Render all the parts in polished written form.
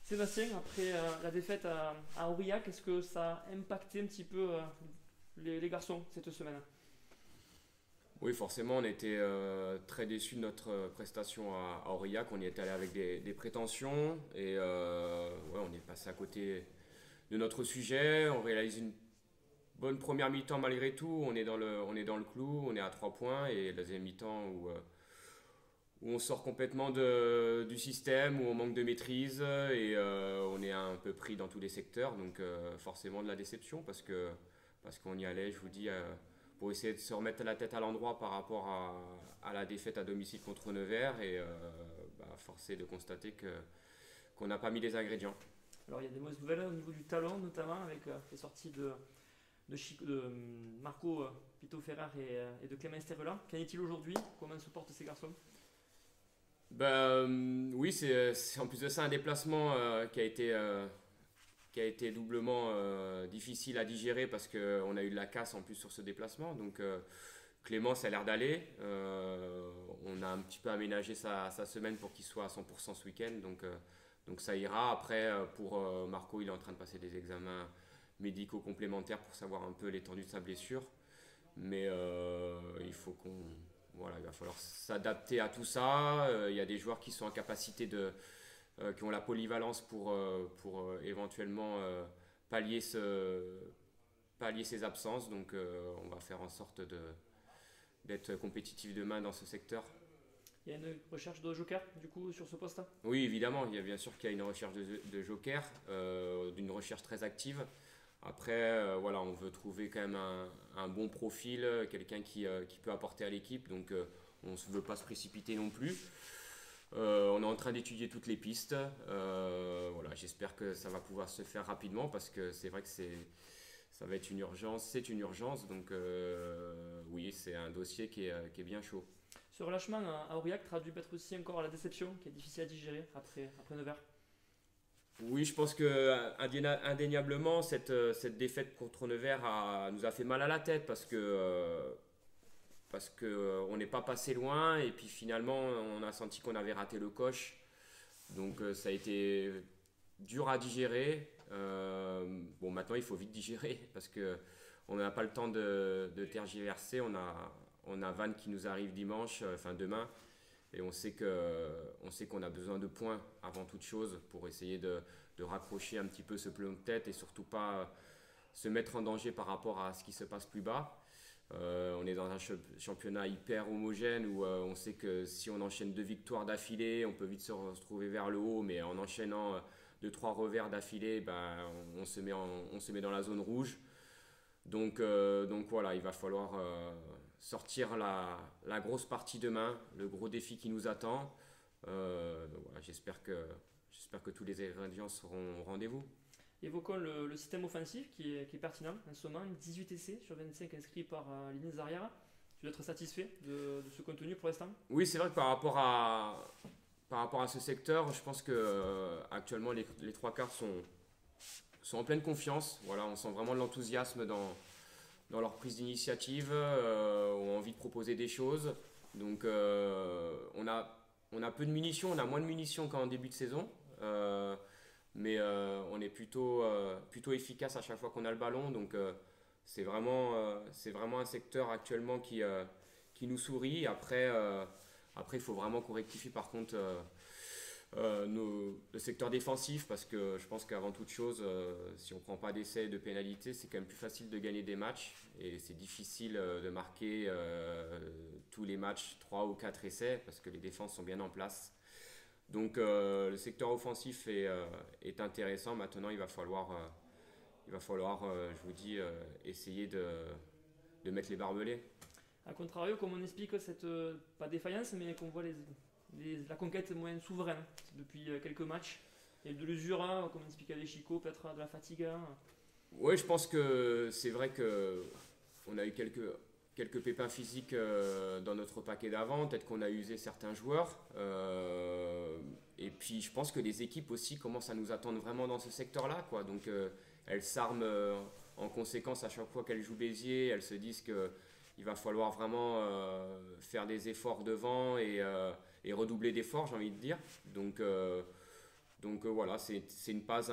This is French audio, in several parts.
Sébastien, après la défaite à Aurillac, est-ce que ça a impacté un petit peu les garçons cette semaine? Oui, forcément, on était très déçus de notre prestation à Aurillac. On y est allé avec des prétentions et ouais, on est passé à côté de notre sujet. On réalise une bonne première mi-temps malgré tout. On est dans le clou, on est à 3 points et la deuxième mi-temps où on sort complètement du système, où on manque de maîtrise et on est un peu pris dans tous les secteurs. Donc forcément de la déception parce qu'on y allait, je vous dis, pour essayer de se remettre la tête à l'endroit par rapport à la défaite à domicile contre Nevers et force est de constater qu'on n'a pas mis les ingrédients. Alors il y a des mauvaises nouvelles au niveau du talent, notamment avec les sorties de Marco Pito Ferrar et de Clément Sterrela. Qu'en est-il aujourd'hui? Comment se portent ces garçons? Oui, c'est en plus de ça un déplacement qui a été doublement difficile à digérer parce qu'on a eu de la casse en plus sur ce déplacement. Donc Clément, ça a l'air d'aller. On a un petit peu aménagé sa semaine pour qu'il soit à 100% ce week-end. Donc ça ira. Après, pour Marco, il est en train de passer des examens médicaux complémentaires pour savoir un peu l'étendue de sa blessure. Mais il faut qu'on... Voilà, il va falloir s'adapter à tout ça. Il y a des joueurs qui sont en capacité qui ont la polyvalence pour éventuellement pallier, pallier ces absences. Donc on va faire en sorte d'être compétitif demain dans ce secteur. Il y a une recherche de joker du coup sur ce poste. Oui, évidemment, il y a bien sûr qu'il y a une recherche de joker, d'une recherche très active. Après, voilà, on veut trouver quand même un bon profil, quelqu'un qui peut apporter à l'équipe. Donc, on ne veut pas se précipiter non plus. On est en train d'étudier toutes les pistes. Voilà, j'espère que ça va pouvoir se faire rapidement parce que c'est vrai que ça va être une urgence. C'est une urgence. Donc, oui, c'est un dossier qui est bien chaud. Ce relâchement à Aurillac traduit peut-être aussi encore la déception qui est difficile à digérer après Nevers. Oui, je pense que indéniablement, cette défaite contre Nevers nous a fait mal à la tête parce que on n'est pas passé loin et puis finalement on a senti qu'on avait raté le coche. Donc ça a été dur à digérer. Bon, maintenant il faut vite digérer parce que on n'a pas le temps de tergiverser. On a Vannes qui nous arrive dimanche, enfin demain. Et on sait qu'on a besoin de points avant toute chose pour essayer de raccrocher un petit peu ce pelot de tête et surtout pas se mettre en danger par rapport à ce qui se passe plus bas. On est dans un championnat hyper homogène où on sait que si on enchaîne 2 victoires d'affilée, on peut vite se retrouver vers le haut, mais en enchaînant 2, 3 revers d'affilée, ben, on se met dans la zone rouge. Donc voilà, il va falloir sortir la grosse partie demain, le gros défi qui nous attend. Donc voilà, j'espère que tous les ingrédients seront au rendez-vous. Évoquons le système offensif qui est pertinent en ce moment. 18 essais sur 25 inscrits par Lines Arrière. Tu dois être satisfait de ce contenu pour l'instant? Oui, c'est vrai que par rapport à ce secteur, je pense que actuellement les 3 quarts sont en pleine confiance. Voilà, on sent vraiment de l'enthousiasme dans leur prise d'initiative, ont envie de proposer des choses. Donc on a peu de munitions, on a moins de munitions qu'en début de saison. Mais on est plutôt efficace à chaque fois qu'on a le ballon. Donc c'est vraiment un secteur actuellement qui nous sourit. Après, il faut vraiment qu'on rectifie par contre le secteur défensif parce que je pense qu'avant toute chose, si on ne prend pas d'essais et de pénalités, c'est quand même plus facile de gagner des matchs et c'est difficile de marquer tous les matchs 3 ou 4 essais parce que les défenses sont bien en place. Donc le secteur offensif est intéressant. Maintenant, il va falloir, je vous dis, essayer de mettre les barbelés. A contrario, comme on explique cette, pas défaillance, mais qu'on voit la conquête moins souveraine depuis quelques matchs. Il y a eu de l'usure, hein, comme expliquait les Chico, peut-être de la fatigue. Hein. Oui, je pense que c'est vrai que on a eu quelques pépins physiques dans notre paquet d'avant. Peut-être qu'on a usé certains joueurs. Et puis, je pense que les équipes aussi commencent à nous attendre vraiment dans ce secteur-là, quoi. Donc, elles s'arment en conséquence à chaque fois qu'elles jouent Béziers. Elles se disent que il va falloir vraiment faire des efforts devant et redoubler d'efforts, j'ai envie de dire. Donc, Donc voilà, c'est une passe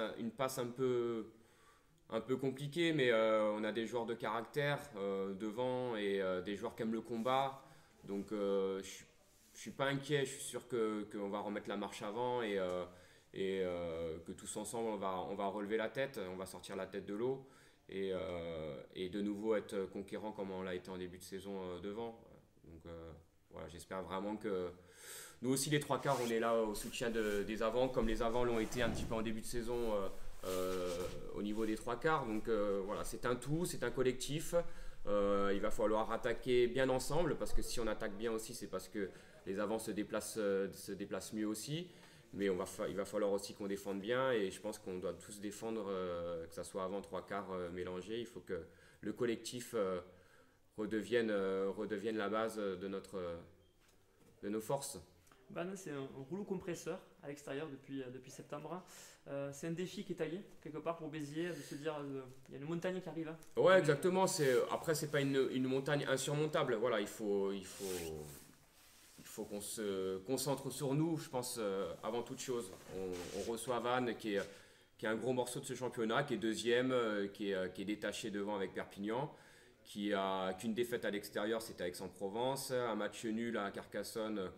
un peu compliquée, mais on a des joueurs de caractère devant et des joueurs qui aiment le combat. Donc je suis pas inquiet, je suis sûr qu'on va remettre la marche avant et que tous ensemble on va relever la tête, on va sortir la tête de l'eau et de nouveau être conquérant comme on l'a été en début de saison devant. Donc voilà, j'espère vraiment que nous aussi les trois quarts on est là au soutien des avants comme les avants l'ont été un petit peu en début de saison au niveau des trois quarts. Donc voilà, c'est un tout, c'est un collectif. Il va falloir attaquer bien ensemble parce que si on attaque bien aussi, c'est parce que les avants se déplacent mieux aussi. Mais il va falloir aussi qu'on défende bien et je pense qu'on doit tous défendre, que ce soit avant trois quarts mélangés. Il faut que le collectif redevienne la base de nos forces. Van, c'est un rouleau compresseur à l'extérieur depuis septembre. C'est un défi qui est taillé quelque part pour Béziers de se dire il y a une montagne qui arrive. Hein. Ouais, exactement. Après, c'est pas une montagne insurmontable. Voilà, il faut qu'on se concentre sur nous, je pense, avant toute chose. On reçoit Vannes qui est un gros morceau de ce championnat, qui est deuxième, qui est détaché devant avec Perpignan, qui a qu'une défaite à l'extérieur, c'était à Aix-en-Provence, un match nul à Carcassonne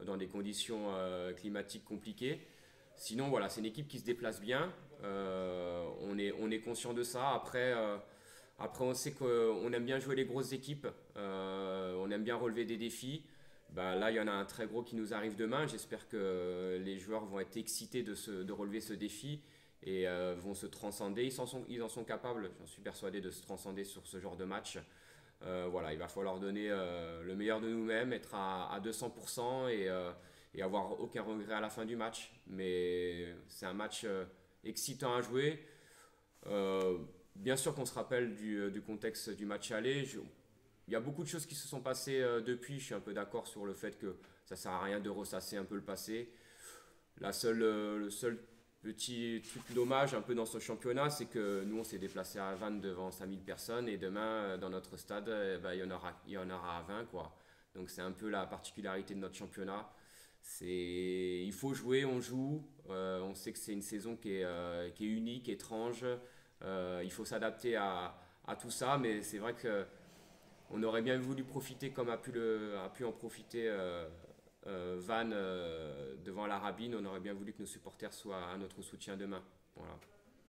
dans des conditions climatiques compliquées. Sinon, voilà, c'est une équipe qui se déplace bien. On est conscient de ça. Après, on sait qu'on aime bien jouer les grosses équipes. On aime bien relever des défis. Bah, là, il y en a un très gros qui nous arrive demain. J'espère que les joueurs vont être excités de relever ce défi et vont se transcender. Ils en sont capables, j'en suis persuadé, de se transcender sur ce genre de match. Voilà, il va falloir donner le meilleur de nous-mêmes, être à 200% et avoir aucun regret à la fin du match. Mais c'est un match excitant à jouer. Bien sûr qu'on se rappelle du contexte du match aller. Il y a beaucoup de choses qui se sont passées depuis. Je suis un peu d'accord sur le fait que ça ne sert à rien de ressasser un peu le passé. Le seul petit truc dommage un peu dans ce championnat, c'est que nous on s'est déplacé à Vannes devant 5000 personnes et demain dans notre stade, il y en aura à 20 quoi. Donc c'est un peu la particularité de notre championnat. Il faut jouer, on joue. On sait que c'est une saison qui est unique, étrange. Il faut s'adapter à tout ça, mais c'est vrai que on aurait bien voulu profiter comme a pu en profiter Vannes devant la Rabine. On aurait bien voulu que nos supporters soient à notre soutien demain. Voilà.